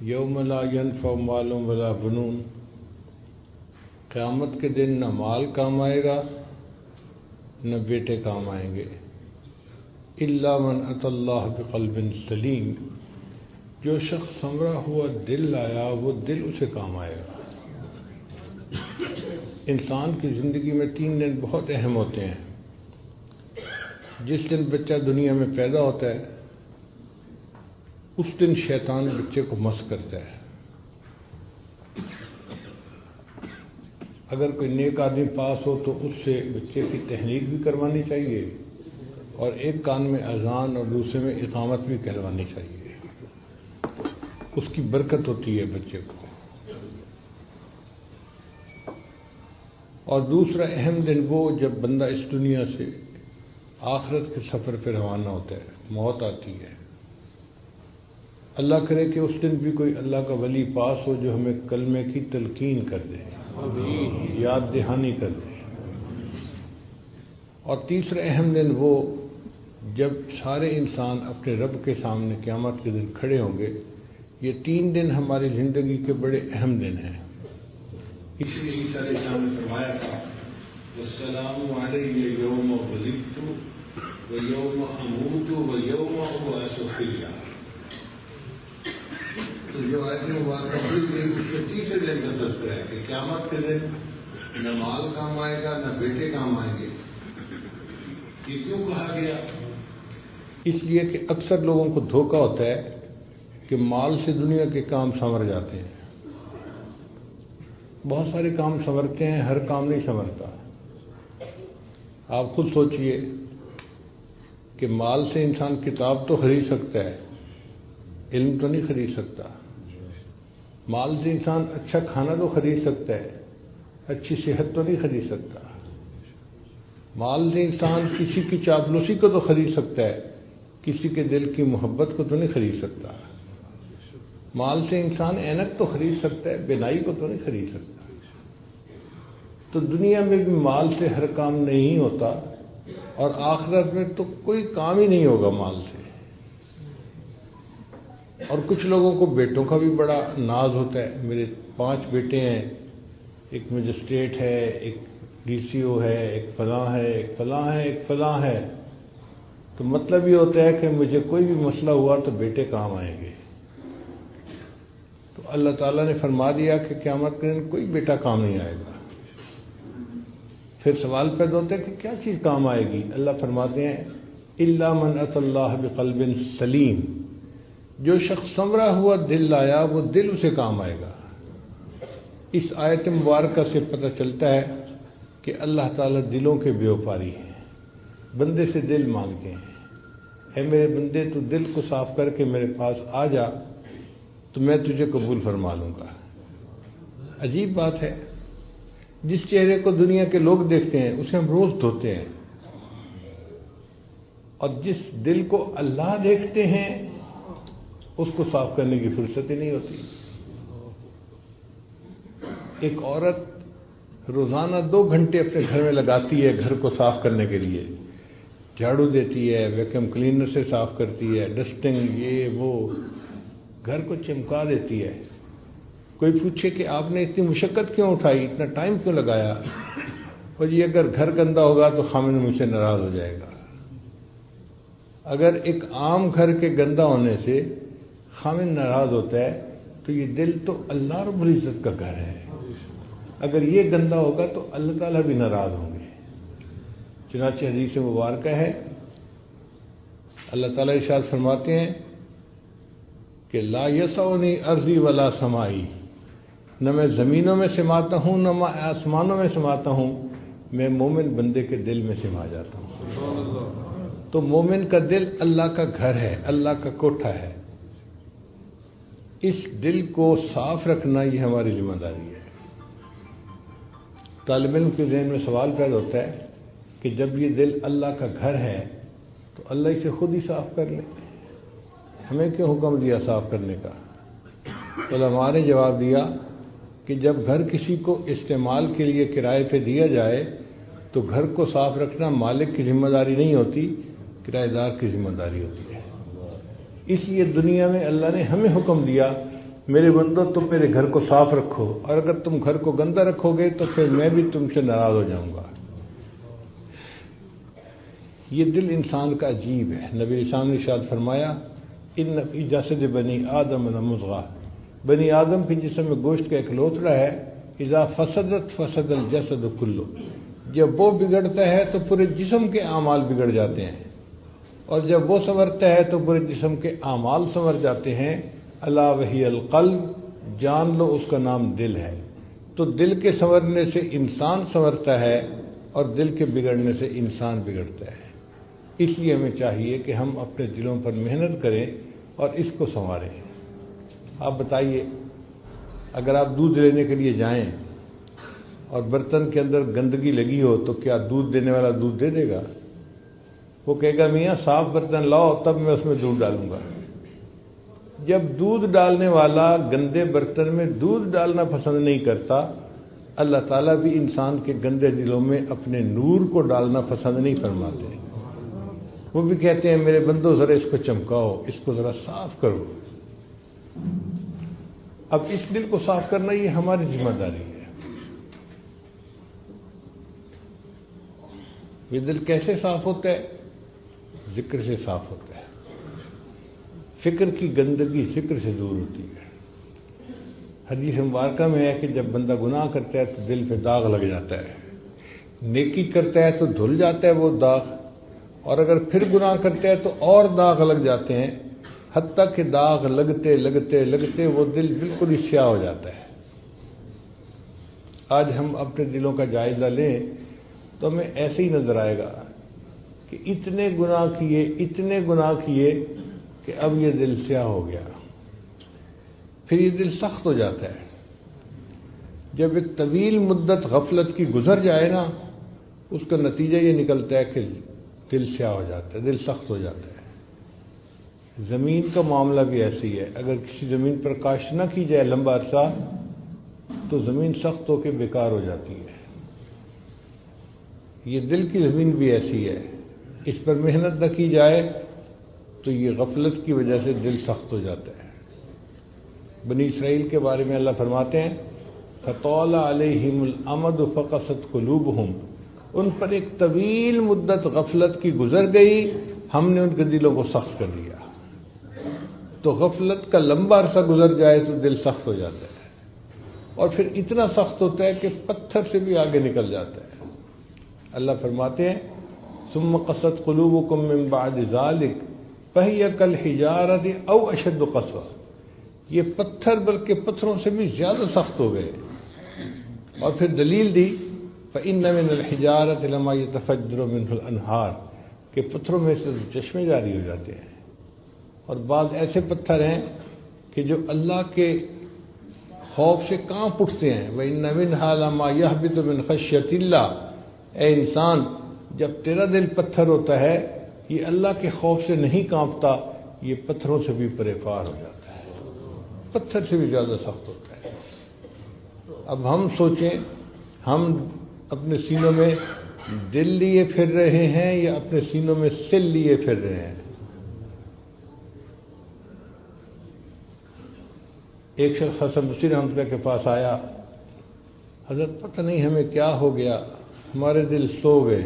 یوم لا ینفع مال ولا بنون، قیامت کے دن نہ مال کام آئے گا نہ بیٹے کام آئیں گے، الا من اتی اللہ بقلب سلیم، جو شخص سنورا ہوا دل لایا وہ دل اسے کام آئے گا۔ انسان کی زندگی میں 3 دن بہت اہم ہوتے ہیں۔ جس دن بچہ دنیا میں پیدا ہوتا ہے اس دن شیطان بچے کو مس کرتا ہے۔ اگر کوئی نیک آدمی پاس ہو تو اس سے بچے کی تحریک بھی کروانی چاہیے اور ایک کان میں اذان اور دوسرے میں اقامت بھی کروانی چاہیے، اس کی برکت ہوتی ہے بچے کو۔ اور دوسرا اہم دن وہ جب بندہ اس دنیا سے آخرت کے سفر پہ روانہ ہوتا ہے، موت آتی ہے۔ اللہ کرے کہ اس دن بھی کوئی اللہ کا ولی پاس ہو جو ہمیں کلمے کی تلقین کر دے، یاد دہانی کر دے۔ اور تیسرا اہم دن وہ جب سارے انسان اپنے رب کے سامنے قیامت کے دن کھڑے ہوں گے۔ یہ 3 دن ہماری زندگی کے بڑے اہم دن ہیں۔ اس لیے عیسیٰ علیہ السلام نے فرمایا تھا والسلام علیہ یوم ولدت ویوم اموت ویوم ابعث حیا۔ تو جو آیت مبارکہ پڑھی گئی اس کے تیسرے دن کا تذکرہ ہے کہ قیامت کے دن نہ مال کام آئے گا نہ بیٹے کام آئیں گے۔ یہ کیوں کہا گیا؟ اس لیے کہ اکثر لوگوں کو دھوکہ ہوتا ہے کہ مال سے دنیا کے کام سنور جاتے ہیں۔ بہت سارے کام سنورتے ہیں، ہر کام نہیں سنورتا۔ آپ خود سوچئے کہ مال سے انسان کتاب تو خرید سکتا ہے، علم تو نہیں خرید سکتا۔ مال سے انسان اچھا کھانا تو خرید سکتا ہے، اچھی صحت تو نہیں خرید سکتا۔ مال سے انسان کسی کی چاپلوسی کو تو خرید سکتا ہے، کسی کے دل کی محبت کو تو نہیں خرید سکتا۔ مال سے انسان اینک تو خرید سکتا ہے، بینائی کو تو نہیں خرید سکتا۔ تو دنیا میں بھی مال سے ہر کام نہیں ہوتا، اور آخرت میں تو کوئی کام ہی نہیں ہوگا مال سے۔ اور کچھ لوگوں کو بیٹوں کا بھی بڑا ناز ہوتا ہے، میرے 5 بیٹے ہیں، ایک مجسٹریٹ ہے، ایک ڈی سی او ہے، ایک فلاں ہے، ایک فلاں ہے، ایک فلاں ہے۔ تو مطلب یہ ہوتا ہے کہ مجھے کوئی بھی مسئلہ ہوا تو بیٹے کام آئیں گے۔ تو اللہ تعالیٰ نے فرما دیا کہ قیامت کے دن کوئی بیٹا کام نہیں آئے گا۔ پھر سوال پیدا ہوتا ہے کہ کیا چیز کام آئے گی؟ اللہ فرماتے ہیں الا من اتی اللہ بقلب سلیم، جو شخص سنورا ہوا دل لایا وہ دل اسے کام آئے گا۔ اس آیت مبارکہ سے پتہ چلتا ہے کہ اللہ تعالیٰ دلوں کے بیوپاری ہیں، بندے سے دل مانگتے ہیں۔ اے میرے بندے تو دل کو صاف کر کے میرے پاس آ جا تو میں تجھے قبول فرما لوں گا۔ عجیب بات ہے، جس چہرے کو دنیا کے لوگ دیکھتے ہیں اسے ہم روز دھوتے ہیں، اور جس دل کو اللہ دیکھتے ہیں اس کو صاف کرنے کی فرصت ہی نہیں ہوتی۔ ایک عورت روزانہ 2 گھنٹے اپنے گھر میں لگاتی ہے گھر کو صاف کرنے کے لیے، جھاڑو دیتی ہے، ویکیوم کلینر سے صاف کرتی ہے، ڈسٹنگ یہ وہ، گھر کو چمکا دیتی ہے۔ کوئی پوچھے کہ آپ نے اتنی مشقت کیوں اٹھائی، اتنا ٹائم کیوں لگایا؟ اور یہ اگر گھر گندا ہوگا تو خامن مجھ سے ناراض ہو جائے گا۔ اگر ایک عام گھر کے گندا ہونے سے خامن ناراض ہوتا ہے تو یہ دل تو اللہ رب العزت کا گھر ہے، اگر یہ گندا ہوگا تو اللہ تعالیٰ بھی ناراض ہوں گے۔ چنانچہ حدیث مبارکہ ہے، اللہ تعالیٰ ارشاد فرماتے ہیں کہ لا یسعنی ارضی ولا سمائی، نہ میں زمینوں میں سماتا ہوں نہ میں آسمانوں میں سماتا ہوں، میں مومن بندے کے دل میں سما جاتا ہوں۔ تو مومن کا دل اللہ کا گھر ہے، اللہ کا کوٹھا ہے۔ اس دل کو صاف رکھنا یہ ہماری ذمہ داری ہے۔ طالب علم کے ذہن میں سوال پیدا ہوتا ہے کہ جب یہ دل اللہ کا گھر ہے تو اللہ اسے خود ہی صاف کر لے، ہمیں کیوں حکم دیا صاف کرنے کا؟ علماء نے جواب دیا کہ جب گھر کسی کو استعمال کے لیے کرائے پہ دیا جائے تو گھر کو صاف رکھنا مالک کی ذمہ داری نہیں ہوتی، کرایہ دار کی ذمہ داری ہوتی ہے۔ اس لیے دنیا میں اللہ نے ہمیں حکم دیا میرے بندو تم میرے گھر کو صاف رکھو، اور اگر تم گھر کو گندا رکھو گے تو پھر میں بھی تم سے ناراض ہو جاؤں گا۔ یہ دل انسان کا عجیب ہے۔ نبی اسلام نے ارشاد فرمایا ان فی جسد بنی آدم لمضغہ، بنی آدم کے جسم میں گوشت کا ایک لوتڑا ہے، اذا فسدت فسد الجسد کلہ، جب وہ بگڑتا ہے تو پورے جسم کے اعمال بگڑ جاتے ہیں، اور جب وہ سنورتا ہے تو پورے جسم کے اعمال سنور جاتے ہیں۔ الا وہی القلب، جان لو اس کا نام دل ہے۔ تو دل کے سنورنے سے انسان سنورتا ہے، اور دل کے بگڑنے سے انسان بگڑتا ہے۔ اس لیے ہمیں چاہیے کہ ہم اپنے دلوں پر محنت کریں اور اس کو سنواریں۔ آپ بتائیے، اگر آپ دودھ لینے کے لیے جائیں اور برتن کے اندر گندگی لگی ہو تو کیا دودھ دینے والا دودھ دے دے گا؟ وہ کہے گا میاں صاف برتن لاؤ تب میں اس میں دودھ ڈالوں گا۔ جب دودھ ڈالنے والا گندے برتن میں دودھ ڈالنا پسند نہیں کرتا، اللہ تعالیٰ بھی انسان کے گندے دلوں میں اپنے نور کو ڈالنا پسند نہیں فرماتے۔ وہ بھی کہتے ہیں میرے بندو ذرا اس کو چمکاؤ، اس کو ذرا صاف کرو۔ اب اس دل کو صاف کرنا یہ ہماری ذمہ داری ہے۔ یہ دل کیسے صاف ہوتا ہے؟ ذکر سے صاف ہوتا ہے۔ فکر کی گندگی ذکر سے دور ہوتی ہے۔ حدیث مبارکہ میں ہے کہ جب بندہ گناہ کرتا ہے تو دل پہ داغ لگ جاتا ہے، نیکی کرتا ہے تو دھل جاتا ہے وہ داغ، اور اگر پھر گناہ کرتا ہے تو اور داغ لگ جاتے ہیں، حتیٰ کہ داغ لگتے لگتے لگتے وہ دل بالکل ہی سیاہ ہو جاتا ہے۔ آج ہم اپنے دلوں کا جائزہ لیں تو ہمیں ایسے ہی نظر آئے گا کہ اتنے گناہ کیے کہ اب یہ دل سیاہ ہو گیا۔ پھر یہ دل سخت ہو جاتا ہے۔ جب ایک طویل مدت غفلت کی گزر جائے نا، اس کا نتیجہ یہ نکلتا ہے کہ دل سیاہ ہو جاتا ہے، دل سخت ہو جاتا ہے۔ زمین کا معاملہ بھی ایسے ہی ہے، اگر کسی زمین پر کاشت نہ کی جائے لمبا عرصہ تو زمین سخت ہو کے بیکار ہو جاتی ہے۔ یہ دل کی زمین بھی ایسی ہے، اس پر محنت نہ کی جائے تو یہ غفلت کی وجہ سے دل سخت ہو جاتا ہے۔ بنی اسرائیل کے بارے میں اللہ فرماتے ہیں فَطَالَ عَلَيْهِمُ الْأَمَدُ فَقَسَتْ قُلُوبُهُمْ، ان پر ایک طویل مدت غفلت کی گزر گئی، ہم نے ان کے دلوں کو سخت کر دیا۔ تو غفلت کا لمبا عرصہ گزر جائے تو دل سخت ہو جاتا ہے، اور پھر اتنا سخت ہوتا ہے کہ پتھر سے بھی آگے نکل جاتا ہے۔ اللہ فرماتے ہیں ثُمَّ قَسَتْ قُلُوبُكُم مِّن بَعْدِ ذَلِكَ فَهِيَ كَالْحِجَارَةِ أَوْ أَشَدُّ قَسْوَةً، یہ پتھر بلکہ پتھروں سے بھی زیادہ سخت ہو گئے۔ اور پھر دلیل دی فَإِنَّ مِنَ الْحِجَارَةِ لَمَا يَتَفَجَّرُ مِنْهُ الْأَنْهَارُ، کہ پتھروں میں سے چشمے جاری ہو جاتے ہیں، اور بعض ایسے پتھر ہیں کہ جو اللہ کے خوف سے کانپ اٹھتے ہیں۔ وَإِنَّ مِنْهَا لَمَا يَهْبِطُ مِنْ خَشْيَةِ اللَّهِ، اے انسان جب تیرا دل پتھر ہوتا ہے یہ اللہ کے خوف سے نہیں کانپتا، یہ پتھروں سے بھی پرے پار ہو جاتا ہے، پتھر سے بھی زیادہ سخت ہوتا ہے۔ اب ہم سوچیں، ہم اپنے سینوں میں دل لیے پھر رہے ہیں یا اپنے سینوں میں سل لیے پھر رہے ہیں؟ ایک شخص حسن بصری رحمۃ اللہ کے پاس آیا، حضرت پتہ نہیں ہمیں کیا ہو گیا، ہمارے دل سو گئے۔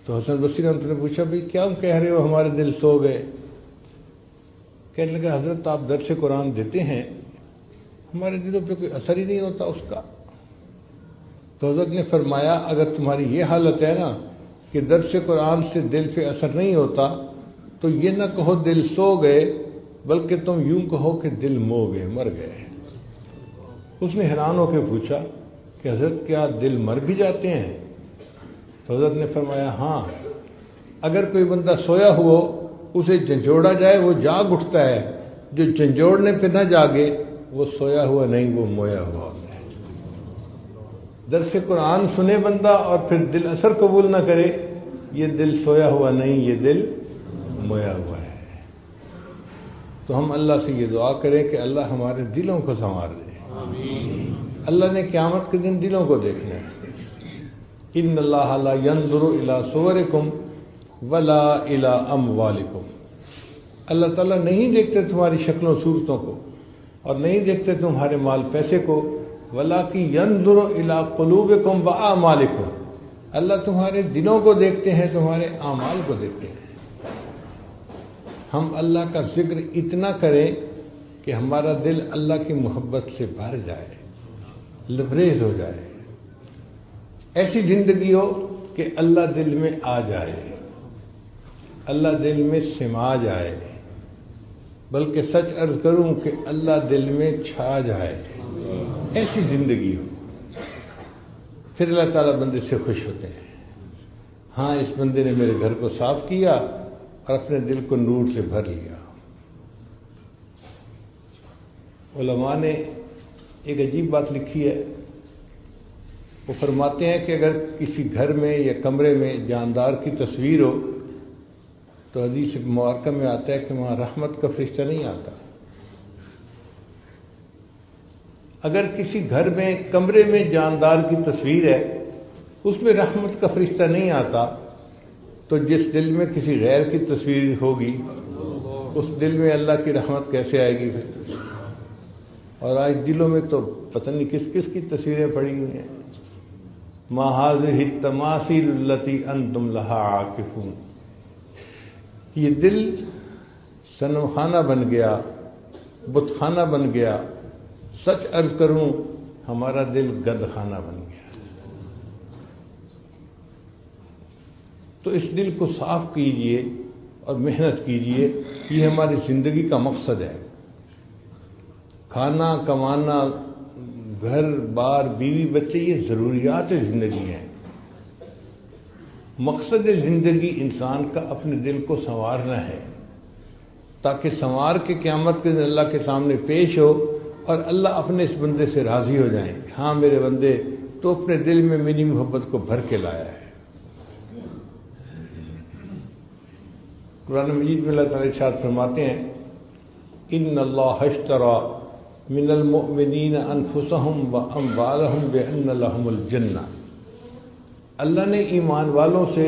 تو حسن بصری رحمۃ اللہ نے پوچھا بھائی کیا کہہ رہے ہو ہمارے دل سو گئے؟ کہنے لگا حضرت آپ درس قرآن دیتے ہیں، ہمارے دلوں پہ کوئی اثر ہی نہیں ہوتا اس کا۔ تو حضرت نے فرمایا اگر تمہاری یہ حالت ہے نا کہ درس قرآن سے دل پہ اثر نہیں ہوتا تو یہ نہ کہو دل سو گئے، بلکہ تم یوں کہو کہ دل مو گئے، مر گئے۔ اس نے حیران ہو کے پوچھا کہ حضرت کیا دل مر بھی جاتے ہیں؟ تو حضرت نے فرمایا ہاں، اگر کوئی بندہ سویا ہوا اسے جھنجھوڑا جائے وہ جاگ اٹھتا ہے، جو جھنجھوڑنے پہ نہ جاگے وہ سویا ہوا نہیں، وہ مویا ہوا ہوتا ہے۔ درس قرآن سنے بندہ اور پھر دل اثر قبول نہ کرے، یہ دل سویا ہوا نہیں، یہ دل مویا ہوا ہے۔ تو ہم اللہ سے یہ دعا کریں کہ اللہ ہمارے دلوں کو سنوار دے۔ اللہ نے قیامت کے دن دلوں کو دیکھنا ہے۔ ان اللہ لا ينظر الى صورکم ولا الى اموالکم، اللہ تعالیٰ نہیں دیکھتے تمہاری شکلوں صورتوں کو، اور نہیں دیکھتے تمہارے مال پیسے کو، وَلَٰكِن يَنظُرُ إِلَىٰ قُلُوبِكُمْ وَأَعْمَالِكُمْ، اللہ تمہارے دلوں کو دیکھتے ہیں، تمہارے اعمال کو دیکھتے ہیں۔ ہم اللہ کا ذکر اتنا کریں کہ ہمارا دل اللہ کی محبت سے بھر جائے، لبریز ہو جائے، ایسی زندگی ہو کہ اللہ دل میں آ جائے، اللہ دل میں سما جائے، بلکہ سچ عرض کروں کہ اللہ دل میں چھا جائے، ایسی زندگی ہو، پھر اللہ تعالیٰ بندے سے خوش ہوتے ہیں۔ ہاں، اس بندے نے میرے گھر کو صاف کیا اور اپنے دل کو نور سے بھر لیا۔ علماء نے ایک عجیب بات لکھی ہے، وہ فرماتے ہیں کہ اگر کسی گھر میں یا کمرے میں جاندار کی تصویر ہو تو حدیث مبارکہ میں آتا ہے کہ وہاں رحمت کا فرشتہ نہیں آتا۔ اگر کسی گھر میں کمرے میں جاندار کی تصویر ہے، اس میں رحمت کا فرشتہ نہیں آتا، تو جس دل میں کسی غیر کی تصویر ہوگی اس دل میں اللہ کی رحمت کیسے آئے گی پھر؟ اور آج دلوں میں تو پتہ نہیں کس کس کی تصویریں پڑی ہوئی ہیں۔ ما هذه التماثيل التي انتم لها عاكفون، یہ دل صنم خانہ بن گیا، بت خانہ بن گیا، سچ عرض کروں ہمارا دل گند خانہ بن گیا۔ تو اس دل کو صاف کیجئے اور محنت کیجئے، یہ ہماری زندگی کا مقصد ہے۔ کھانا کمانا، گھر بار بیوی بچے، یہ ضروریات زندگی ہیں۔ مقصد زندگی انسان کا اپنے دل کو سنوارنا ہے، تاکہ سنوار کے قیامت کے دن اللہ کے سامنے پیش ہو اور اللہ اپنے اس بندے سے راضی ہو جائیں۔ ہاں میرے بندے، تو اپنے دل میں میری محبت کو بھر کے لایا ہے۔ قرآن مجید میں اللہ تعالیٰ ارشاد فرماتے ہیں، ان اللہ اشتری من المؤمنین انفسهم واموالهم بان لهم الجنہ، اللہ نے ایمان والوں سے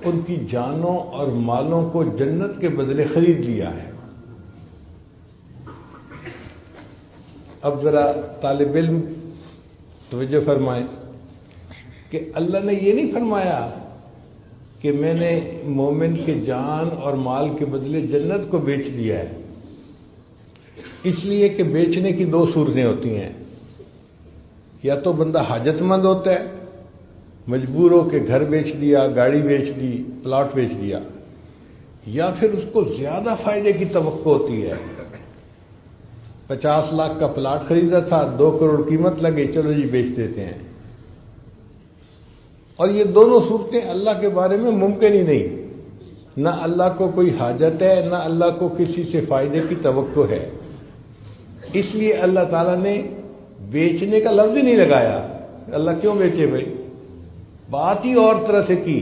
ان کی جانوں اور مالوں کو جنت کے بدلے خرید لیا ہے۔ اب ذرا طالب علم توجہ فرمائیں کہ اللہ نے یہ نہیں فرمایا کہ میں نے مومن کے جان اور مال کے بدلے جنت کو بیچ دیا ہے، اس لیے کہ بیچنے کی دو صورتیں ہوتی ہیں، یا تو بندہ حاجت مند ہوتا ہے، مجبور ہو کے گھر بیچ دیا، گاڑی بیچ دی، پلاٹ بیچ دیا، یا پھر اس کو زیادہ فائدے کی توقع ہوتی ہے۔ 50 لاکھ کا پلاٹ خریدا تھا، 2 کروڑ قیمت لگے، چلو جی بیچ دیتے ہیں۔ اور یہ دونوں صورتیں اللہ کے بارے میں ممکن ہی نہیں، نہ اللہ کو کوئی حاجت ہے، نہ اللہ کو کسی سے فائدے کی توقع ہے، اس لیے اللہ تعالیٰ نے بیچنے کا لفظ ہی نہیں لگایا۔ اللہ کیوں بیچے بھائی؟ بات ہی اور طرح سے کی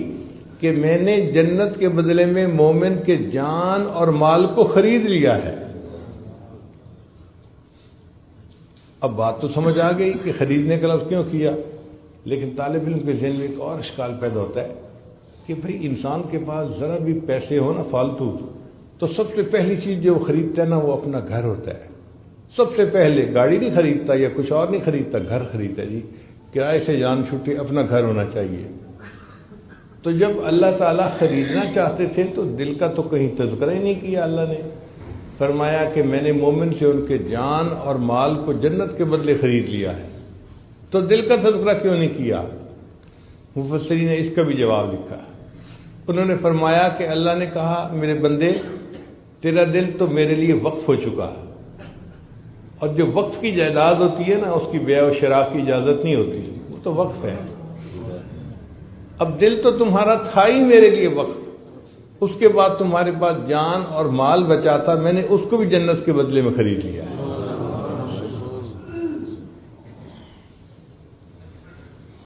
کہ میں نے جنت کے بدلے میں مومن کے جان اور مال کو خرید لیا ہے۔ اب بات تو سمجھ آ گئی کہ خریدنے کا لفظ کیوں کیا، لیکن طالب علم کے ذہن میں ایک اور اشکال پیدا ہوتا ہے کہ بھئی انسان کے پاس ذرا بھی پیسے ہو نا فالتو، تو سب سے پہلی چیز جو وہ خریدتا ہے نا وہ اپنا گھر ہوتا ہے۔ سب سے پہلے گاڑی نہیں خریدتا یا کچھ اور نہیں خریدتا، گھر خریدتا ہے۔ جی کرائے سے جان چھوٹے، اپنا گھر ہونا چاہیے۔ تو جب اللہ تعالیٰ خریدنا چاہتے تھے تو دل کا تو کہیں تذکرہ ہی نہیں کیا۔ اللہ نے فرمایا کہ میں نے مومن سے ان کے جان اور مال کو جنت کے بدلے خرید لیا ہے، تو دل کا تذکرہ کیوں نہیں کیا؟ مفسرین نے اس کا بھی جواب لکھا۔ انہوں نے فرمایا کہ اللہ نے کہا میرے بندے تیرا دل تو میرے لیے وقف ہو چکا، اور جو وقف کی جائیداد ہوتی ہے نا اس کی بیع و شراء کی اجازت نہیں ہوتی، وہ تو وقف ہے۔ اب دل تو تمہارا تھا ہی میرے لیے وقف، اس کے بعد تمہارے پاس جان اور مال بچا تھا، میں نے اس کو بھی جنت کے بدلے میں خرید لیا ہے۔